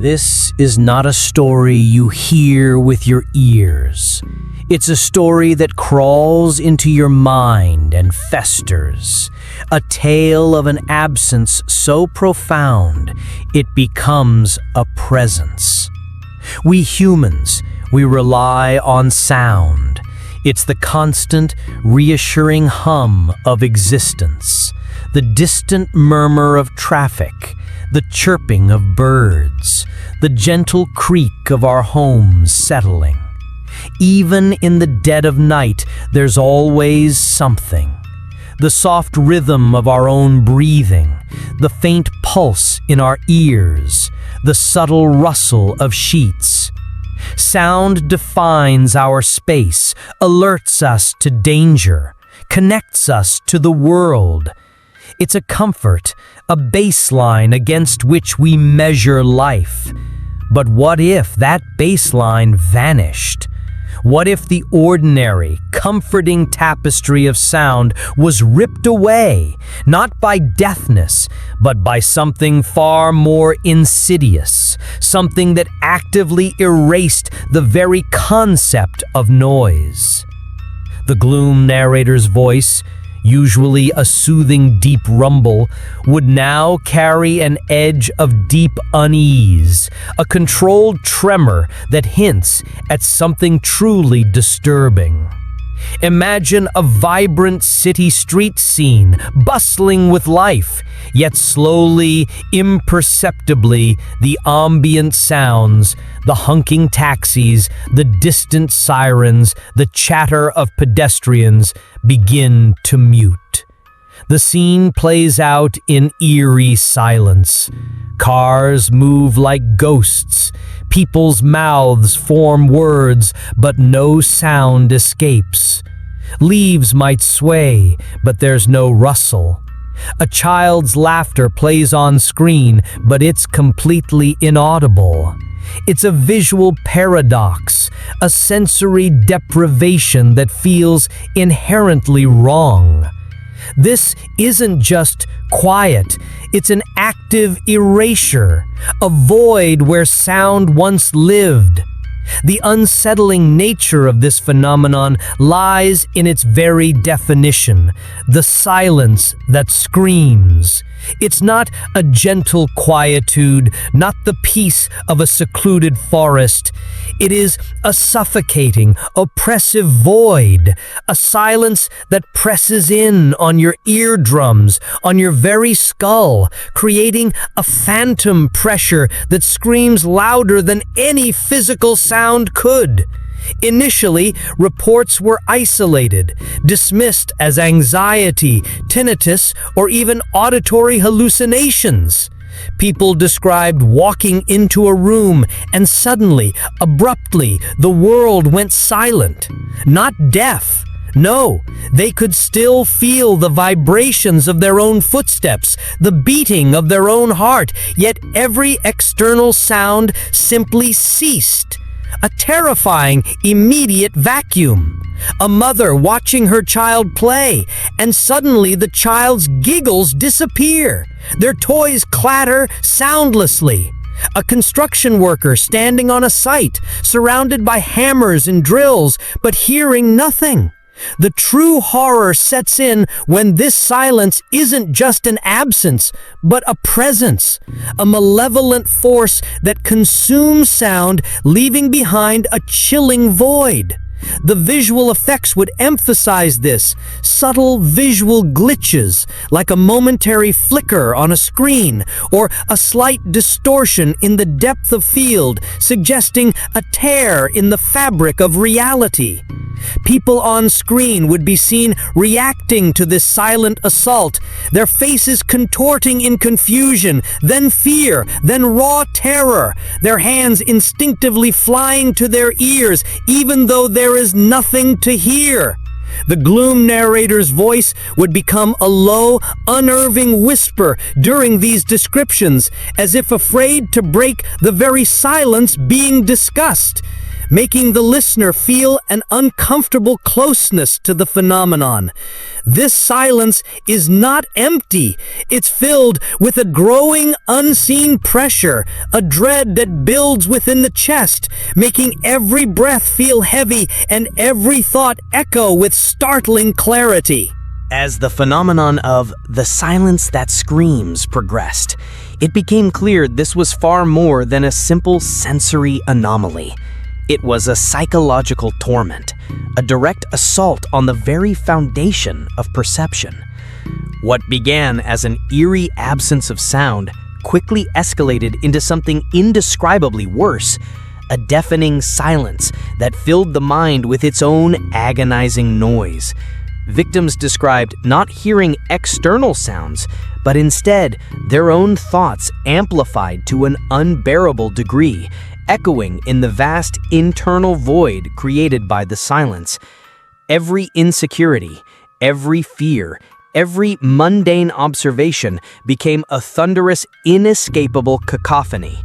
This is not a story you hear with your ears. It's a story that crawls into your mind and festers. A tale of an absence so profound, it becomes a presence. We humans, we rely on sound. It's the constant, reassuring hum of existence, the distant murmur of traffic, the chirping of birds, the gentle creak of our homes settling. Even in the dead of night, there's always something. The soft rhythm of our own breathing, the faint pulse in our ears, the subtle rustle of sheets. Sound defines our space, alerts us to danger, connects us to the world. It's a comfort, a baseline against which we measure life. But what if that baseline vanished? What if the ordinary, comforting tapestry of sound was ripped away, not by deafness, but by something far more insidious, something that actively erased the very concept of noise? The gloom narrator's voice, usually a soothing deep rumble, would now carry an edge of deep unease, a controlled tremor that hints at something truly disturbing. Imagine a vibrant city street scene, bustling with life, yet slowly, imperceptibly, the ambient sounds, the honking taxis, the distant sirens, the chatter of pedestrians begin to mute. The scene plays out in eerie silence. Cars move like ghosts. People's mouths form words, but no sound escapes. Leaves might sway, but there's no rustle. A child's laughter plays on screen, but it's completely inaudible. It's a visual paradox, a sensory deprivation that feels inherently wrong. This isn't just quiet, it's an active erasure, a void where sound once lived. The unsettling nature of this phenomenon lies in its very definition, the silence that screams. It's not a gentle quietude, not the peace of a secluded forest. It is a suffocating, oppressive void, a silence that presses in on your eardrums, on your very skull, creating a phantom pressure that screams louder than any physical sound could. Initially, reports were isolated, dismissed as anxiety, tinnitus, or even auditory hallucinations. People described walking into a room and suddenly, abruptly, the world went silent. Not deaf. No, they could still feel the vibrations of their own footsteps, the beating of their own heart, yet every external sound simply ceased. A terrifying, immediate vacuum. A mother watching her child play, and suddenly the child's giggles disappear. Their toys clatter soundlessly. A construction worker standing on a site, surrounded by hammers and drills, but hearing nothing. The true horror sets in when this silence isn't just an absence, but a presence, a malevolent force that consumes sound, leaving behind a chilling void. The visual effects would emphasize this, subtle visual glitches, like a momentary flicker on a screen, or a slight distortion in the depth of field, suggesting a tear in the fabric of reality. People on screen would be seen reacting to this silent assault, their faces contorting in confusion, then fear, then raw terror, their hands instinctively flying to their ears, even though there is nothing to hear. The gloom narrator's voice would become a low, unnerving whisper during these descriptions, as if afraid to break the very silence being discussed. making the listener feel an uncomfortable closeness to the phenomenon. This silence is not empty. It's filled with a growing, unseen pressure, a dread that builds within the chest, making every breath feel heavy and every thought echo with startling clarity. As the phenomenon of the silence that screams progressed, it became clear this was far more than a simple sensory anomaly. It was a psychological torment, a direct assault on the very foundation of perception. What began as an eerie absence of sound quickly escalated into something indescribably worse, a deafening silence that filled the mind with its own agonizing noise. Victims described not hearing external sounds, but instead their own thoughts amplified to an unbearable degree, echoing in the vast internal void created by the silence. Every insecurity, every fear, every mundane observation became a thunderous, inescapable cacophony.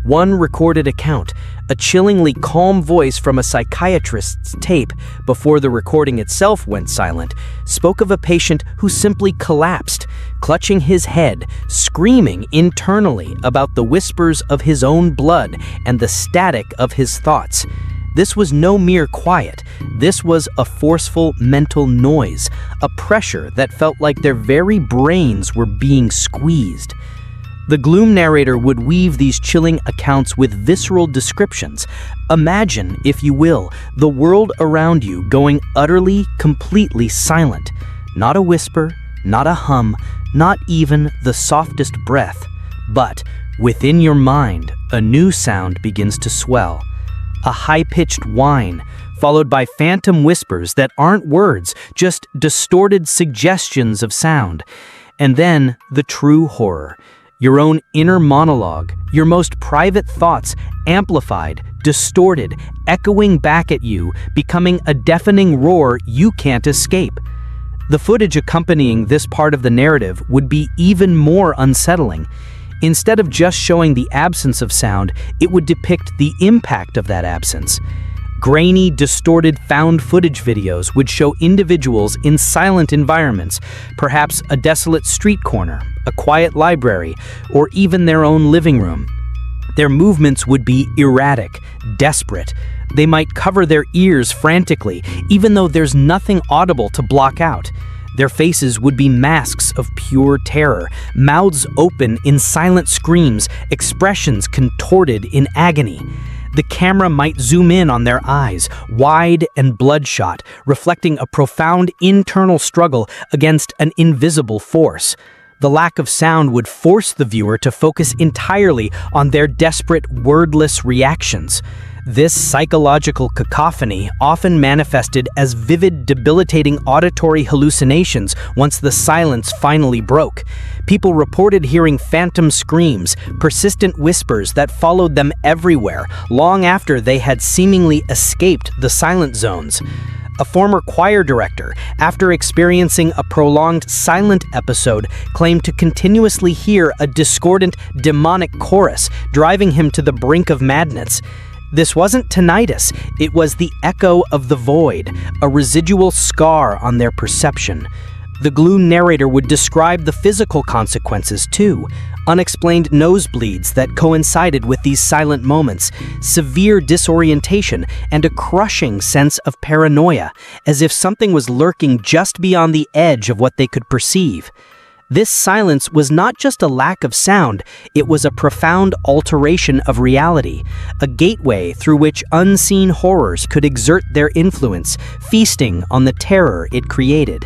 One recorded account, a chillingly calm voice from a psychiatrist's tape before the recording itself went silent, spoke of a patient who simply collapsed, clutching his head, screaming internally about the whispers of his own blood and the static of his thoughts. This was no mere quiet. This was a forceful mental noise, a pressure that felt like their very brains were being squeezed. The gloom narrator would weave these chilling accounts with visceral descriptions. Imagine, if you will, the world around you going utterly, completely silent. Not a whisper, not a hum, not even the softest breath. But within your mind, a new sound begins to swell. A high-pitched whine, followed by phantom whispers that aren't words, just distorted suggestions of sound. And then the true horror. Your own inner monologue, your most private thoughts, amplified, distorted, echoing back at you, becoming a deafening roar you can't escape. The footage accompanying this part of the narrative would be even more unsettling. Instead of just showing the absence of sound, it would depict the impact of that absence. Grainy, distorted found footage videos would show individuals in silent environments, perhaps a desolate street corner, a quiet library, or even their own living room. Their movements would be erratic, desperate. They might cover their ears frantically, even though there's nothing audible to block out. Their faces would be masks of pure terror, mouths open in silent screams, expressions contorted in agony. The camera might zoom in on their eyes, wide and bloodshot, reflecting a profound internal struggle against an invisible force. The lack of sound would force the viewer to focus entirely on their desperate, wordless reactions. This psychological cacophony often manifested as vivid, debilitating auditory hallucinations once the silence finally broke. People reported hearing phantom screams, persistent whispers that followed them everywhere, long after they had seemingly escaped the silent zones. A former choir director, after experiencing a prolonged silent episode, claimed to continuously hear a discordant, demonic chorus, driving him to the brink of madness. This wasn't tinnitus, it was the echo of the void, a residual scar on their perception. The gloom narrator would describe the physical consequences too. Unexplained nosebleeds that coincided with these silent moments, severe disorientation, and a crushing sense of paranoia, as if something was lurking just beyond the edge of what they could perceive. This silence was not just a lack of sound, it was a profound alteration of reality, a gateway through which unseen horrors could exert their influence, feasting on the terror it created.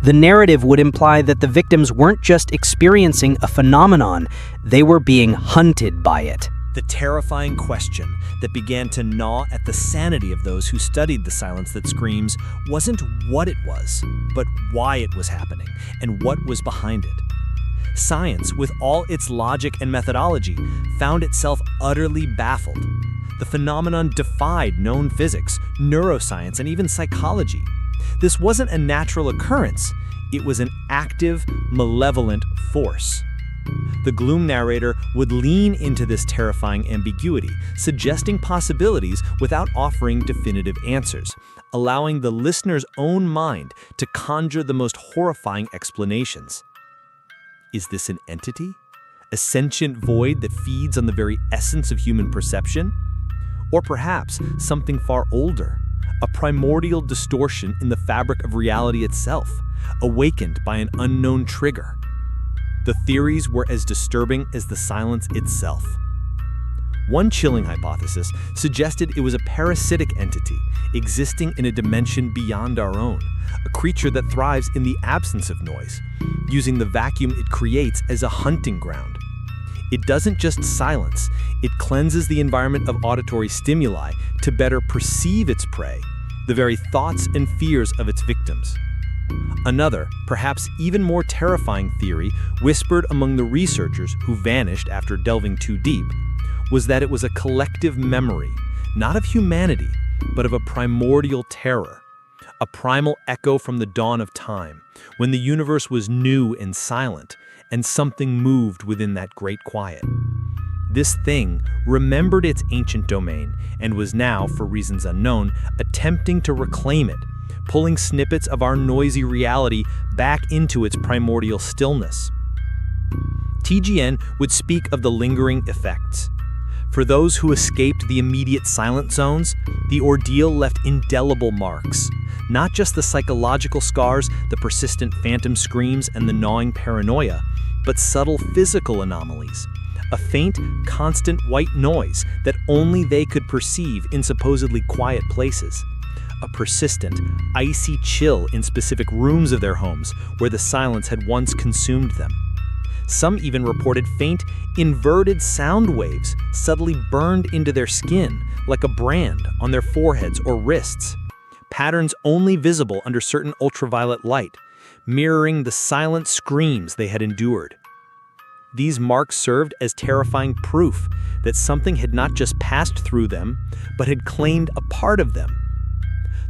The narrative would imply that the victims weren't just experiencing a phenomenon, they were being hunted by it. The terrifying question that began to gnaw at the sanity of those who studied the silence that screams wasn't what it was, but why it was happening and what was behind it. Science, with all its logic and methodology, found itself utterly baffled. The phenomenon defied known physics, neuroscience, and even psychology. This wasn't a natural occurrence, it was an active, malevolent force. The gloom narrator would lean into this terrifying ambiguity, suggesting possibilities without offering definitive answers, allowing the listener's own mind to conjure the most horrifying explanations. Is this an entity? A sentient void that feeds on the very essence of human perception? Or perhaps something far older, a primordial distortion in the fabric of reality itself, awakened by an unknown trigger? The theories were as disturbing as the silence itself. One chilling hypothesis suggested it was a parasitic entity existing in a dimension beyond our own, a creature that thrives in the absence of noise, using the vacuum it creates as a hunting ground. It doesn't just silence, it cleanses the environment of auditory stimuli to better perceive its prey, the very thoughts and fears of its victims. Another, perhaps even more terrifying theory whispered among the researchers who vanished after delving too deep was that it was a collective memory, not of humanity, but of a primordial terror, a primal echo from the dawn of time, when the universe was new and silent, and something moved within that great quiet. This thing remembered its ancient domain and was now, for reasons unknown, attempting to reclaim it, pulling snippets of our noisy reality back into its primordial stillness. TGN would speak of the lingering effects. For those who escaped the immediate silent zones, the ordeal left indelible marks. Not just the psychological scars, the persistent phantom screams, and the gnawing paranoia, but subtle physical anomalies. A faint, constant white noise that only they could perceive in supposedly quiet places. A persistent, icy chill in specific rooms of their homes where the silence had once consumed them. Some even reported faint, inverted sound waves subtly burned into their skin like a brand on their foreheads or wrists, patterns only visible under certain ultraviolet light, mirroring the silent screams they had endured. These marks served as terrifying proof that something had not just passed through them, but had claimed a part of them.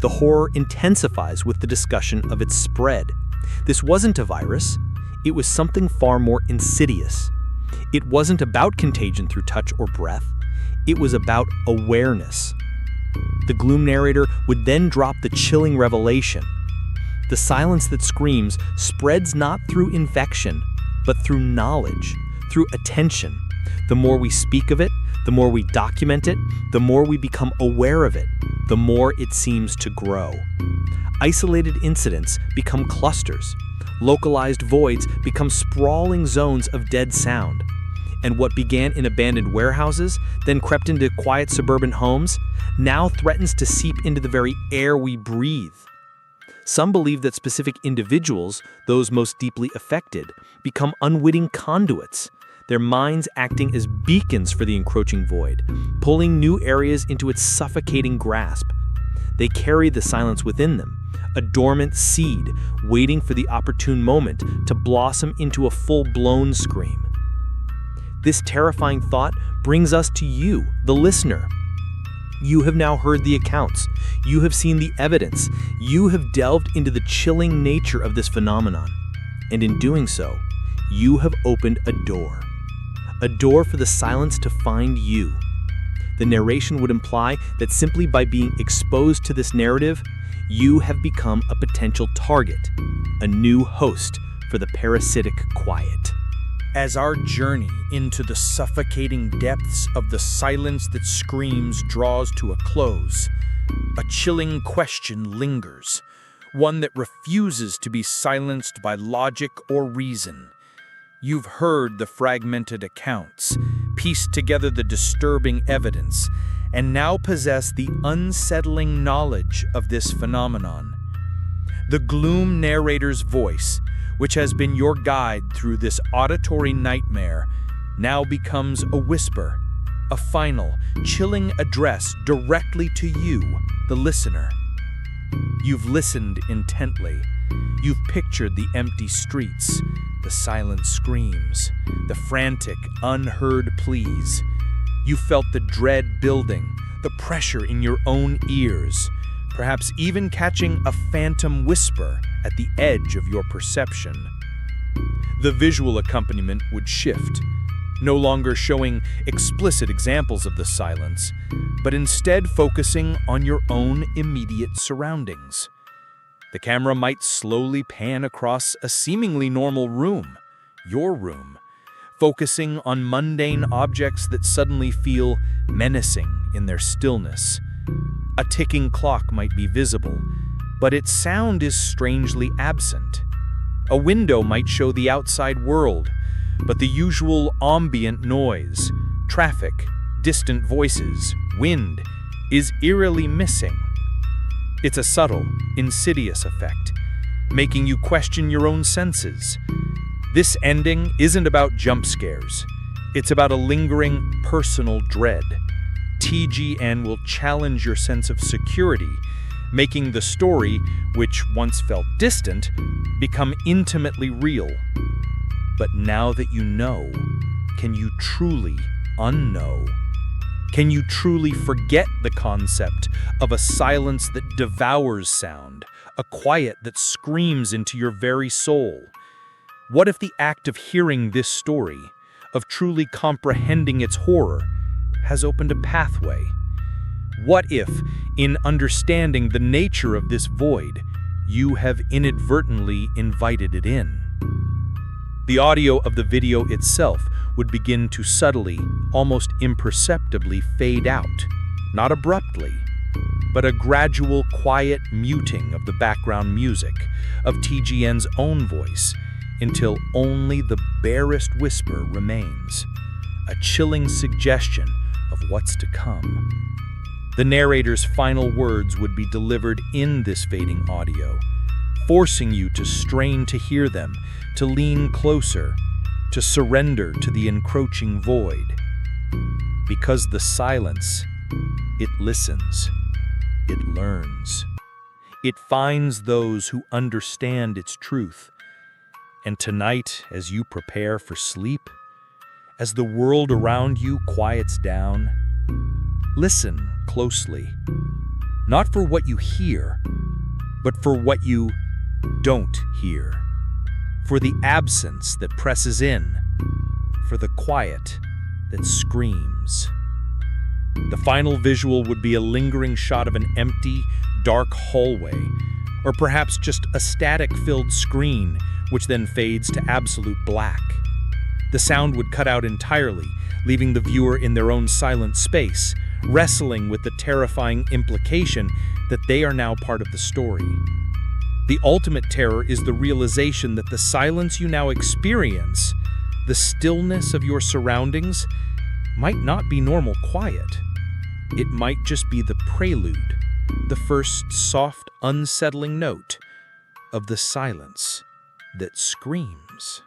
The horror intensifies with the discussion of its spread. This wasn't a virus. It was something far more insidious. It wasn't about contagion through touch or breath. It was about awareness. The gloom narrator would then drop the chilling revelation. The silence that screams spreads not through infection, but through knowledge, through attention. The more we speak of it, the more we document it, the more we become aware of it, the more it seems to grow. Isolated incidents become clusters. Localized voids become sprawling zones of dead sound. And what began in abandoned warehouses, then crept into quiet suburban homes, now threatens to seep into the very air we breathe. Some believe that specific individuals, those most deeply affected, become unwitting conduits, their minds acting as beacons for the encroaching void, pulling new areas into its suffocating grasp. They carry the silence within them, a dormant seed waiting for the opportune moment to blossom into a full-blown scream. This terrifying thought brings us to you, the listener. You have now heard the accounts. You have seen the evidence. You have delved into the chilling nature of this phenomenon. And in doing so, you have opened a door for the silence to find you. The narration would imply that simply by being exposed to this narrative, you have become a potential target, a new host for the parasitic quiet. As our journey into the suffocating depths of the silence that screams draws to a close, a chilling question lingers, one that refuses to be silenced by logic or reason. You've heard the fragmented accounts, pieced together the disturbing evidence, and now possess the unsettling knowledge of this phenomenon. The gloom narrator's voice, which has been your guide through this auditory nightmare, now becomes a whisper, a final, chilling address directly to you, the listener. You've listened intently. You've pictured the empty streets, the silent screams, the frantic, unheard pleas. You felt the dread building, the pressure in your own ears, perhaps even catching a phantom whisper at the edge of your perception. The visual accompaniment would shift, no longer showing explicit examples of the silence, but instead focusing on your own immediate surroundings. The camera might slowly pan across a seemingly normal room, your room, focusing on mundane objects that suddenly feel menacing in their stillness. A ticking clock might be visible, but its sound is strangely absent. A window might show the outside world, but the usual ambient noise, traffic, distant voices, wind, is eerily missing. It's a subtle, insidious effect, making you question your own senses. This ending isn't about jump scares. It's about a lingering, personal dread. TGN will challenge your sense of security, making the story, which once felt distant, become intimately real. But now that you know, can you truly unknow? Can you truly forget the concept of a silence that devours sound, a quiet that screams into your very soul? What if the act of hearing this story, of truly comprehending its horror, has opened a pathway? What if, in understanding the nature of this void, you have inadvertently invited it in? The audio of the video itself would begin to subtly, almost imperceptibly fade out, not abruptly, but a gradual, quiet muting of the background music, of TGN's own voice, until only the barest whisper remains, a chilling suggestion of what's to come. The narrator's final words would be delivered in this fading audio, forcing you to strain to hear them, to lean closer, to surrender to the encroaching void. Because the silence, it listens, it learns. It finds those who understand its truth. And tonight, as you prepare for sleep, as the world around you quiets down, listen closely, not for what you hear, but for what you don't hear, for the absence that presses in, for the quiet that screams. The final visual would be a lingering shot of an empty, dark hallway, or perhaps just a static-filled screen, which then fades to absolute black. The sound would cut out entirely, leaving the viewer in their own silent space, wrestling with the terrifying implication that they are now part of the story. The ultimate terror is the realization that the silence you now experience, the stillness of your surroundings, might not be normal quiet. It might just be the prelude, the first soft, unsettling note of the silence that screams.